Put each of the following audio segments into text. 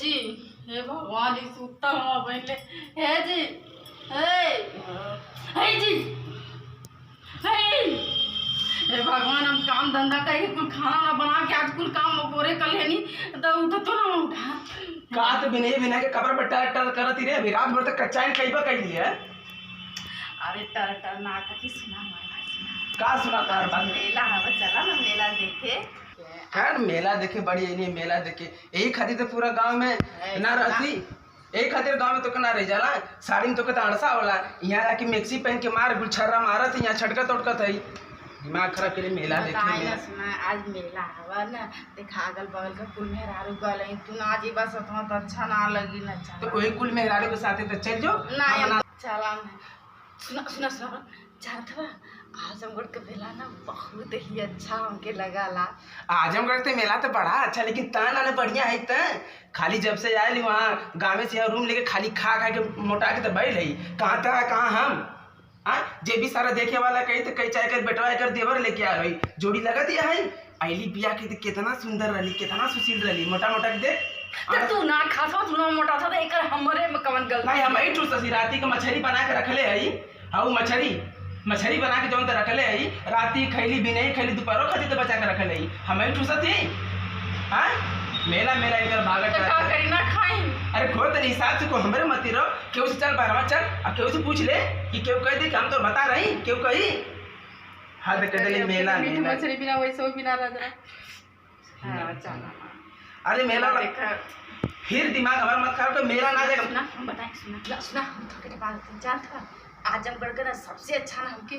जी, हे भगवान इस उत्तम पहले हे जी, हे जी, हे भगवान हम काम धंधा करके कुल खाना ना बना के आज कुल काम बपोरे कर लेनी तो उठा तो ना उठा का तो बिना के कबर पर टर करती रे। अभी रात भर तक कच्चाइन कईबा कइली है। अरे टर ना कथी सुना का सुना तार बात मेला हवा चला ना मेला देखे। खैर मेला देखे बड़ी नहीं, मेला देखे यही खातिर तो पूरा गांव में ना रहती। यही खातिर गांव में तो ना रह जाला। साड़ी में तो कहता अड़सा होला, यहाँ आके मैक्सी पहन के मार गुलछर्रा मारत, यहाँ छटकत उटकत है। दिमाग खराब के लिए मेला देखे ना सुना आज मेला हवा ना देखा अगल बगल का कुल मेहरारू गल तू ना जी बस तो अच्छा ना लगी ना। तो वही कुल मेहरारू के साथ तो चल जो ना चला। सुना सुना सुना जाता आजमगढ़ का मेला ना बहुत ही अच्छा हमके लगा ला। आजमगढ़ के मेला तो बड़ा अच्छा, लेकिन तना ना बढ़िया है। त खाली जब से आये वहाँ गाँव से रूम लेके खाली खा खा के मोटा के तो बैल है। कहाँ था कहाँ हम जे भी सारा देखे वाला कही तो कई चाहे कर बेटवा कर देवर लेके आ रही जोड़ी लगत या है। अली बिया के तो कितना सुंदर रही, कितना सुशील रही, मोटा मोटा के देख। तो तू ना खाता तू ना मोटा था एक हमरे में कवन गल नहीं हम ही ठूस राती के मछली बना के रखले है। हाउ मछली बना के जौन तो रखले है। राती खैली भी नहीं खैली दोपहरों खाती तो बचा के रखले है। हम ही ठूसत ही मेला मेला इधर भागत का करी ना खाई। अरे खो तो हिसाब से को हमरे मत रहो। क्यों से चल बारवा चल और क्यों से पूछ ले कि क्यों कह दे कि हम तो बता रही क्यों कही। हाँ तो कह दे मेला मछली बिना वैसे बिना रह हां चल। अरे मेला देखा फिर दिमाग हमारा मत खराब कर। मेला ना देख सुना हम बताएं सुना हम तो के बात जानता आजमगढ़ का ना सबसे अच्छा ना हमके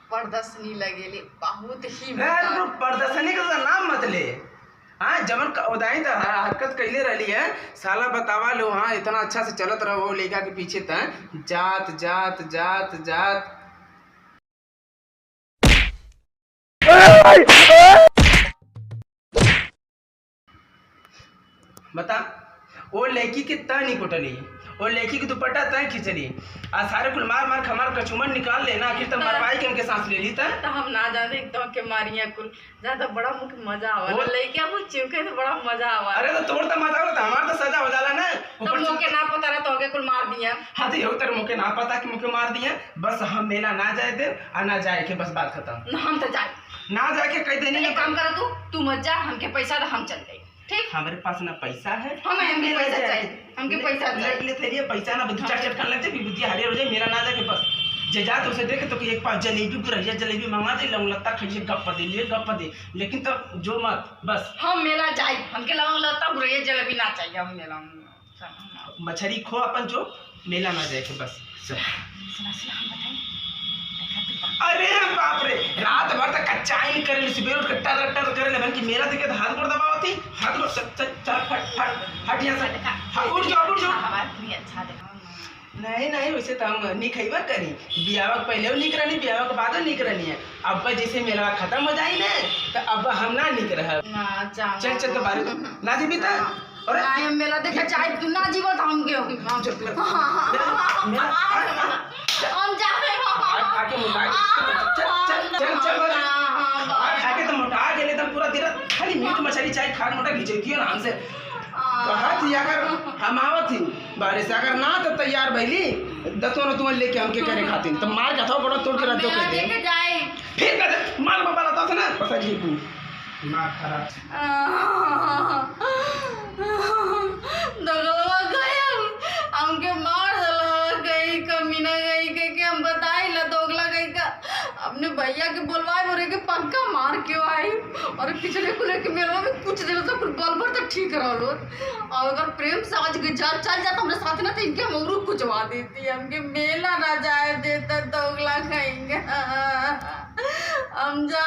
प्रदर्शनी लगेले बहुत ही प्रदर्शनी का नाम मत ले। हाँ जमन उदाई तो हरकत कैले रही है साला बतावा लो। हाँ इतना अच्छा से चलत रहो लेगा के पीछे तक जात जात जात जात बता वो लड़की के तय नहीं कुटली, वो लड़की की दुपट्टा तय खिंचली आ सारे कुल मार मार खमार कचुमन निकाल लेना। आखिर तक मरवाई के उनके सांस ले ली तो हम ना जाने एकदम के मारिया कुल ज्यादा बड़ा मुख मजा आवा लड़की अब चिवके तो बड़ा मजा आवा। अरे तो तोड़ तो मजा होता हमार तो सजा हो जाला ना। तो मुके ना पता रहा तो के कुल मार दिया। हाँ तो तेरे मुके ना पता कि मुके मार दिया। बस हम मेला ना जाए दे और ना जाए के बस बात खत्म। हम तो जाए ना जाए के कह देनी काम कर तू मत जा हमके पैसा तो हम चल जाए ठीक। हमारे पास ना पैसा है हमके पैसा चाहिए हमके पैसा ले तेरी पैसा ना बुद्धि चट कर लेते बुद्धि हरियर हो जाए। मेरा ना जाके बस जे जा तो उसे देखे तो कि एक पास जलेबी बुरहिया जलेबी मंगा दे लौंग लत्ता खाइए गप दे लिए गप दे लेकिन तो जो मत बस हम मेला जाए हमके लौंग लत्ता बुरहिया जलेबी ना चाहिए। हम मेला मछली खो अपन जो मेला ना जाए के बस। अरे बाप रे रात भर तक कच्चाइन करे सुबह उठ के टर टर करे लेकिन कि मेरा देखे तो हाथ गोड़ दबावती हाथ गोड़ चल फट हट यहाँ से उठ जाओ अच्छा देखा नहीं वैसे तो हम नहीं खइबा करी। बियाह पहले निक रहनी बियाह के बाद निक रहनी है। अब जैसे मेला खत्म हो जाए ना तो अब हम ना निक रह चल चल तो बारे ना जी बीता और मेला देखे चाहे तू ना जीवत हम के हम जावे खाके मोटा खाके तो मोटा गेले तो पूरा दिन खाली मीट मछली चाहे खा मोटा घिचैतियो ना हमसे कहत ही अगर हम आवत ही बारिश अगर ना तो तैयार भइली दतो न तुम लेके हमके करे खातिर तो मार का था बड़ा तोड़ के रख दो कह दे जाए फिर कर मार बाबा रहता था ना पता जी को दिमाग खराब दगलवा गया हमके मार दला गई कमीना गई के हम बताई ला दोगला गई का अपने भैया के बोलवाए बोले के पक्का मार के आई और पिछले कुले के मेलवा में कुछ देर तक बल भर तक ठीक रहो और अगर प्रेम से आज के जा चल जाता हमारे साथ ना तो इनके हम और कुचवा देती हमके मेला ना जाए देता दोगला खाएंगे हम जा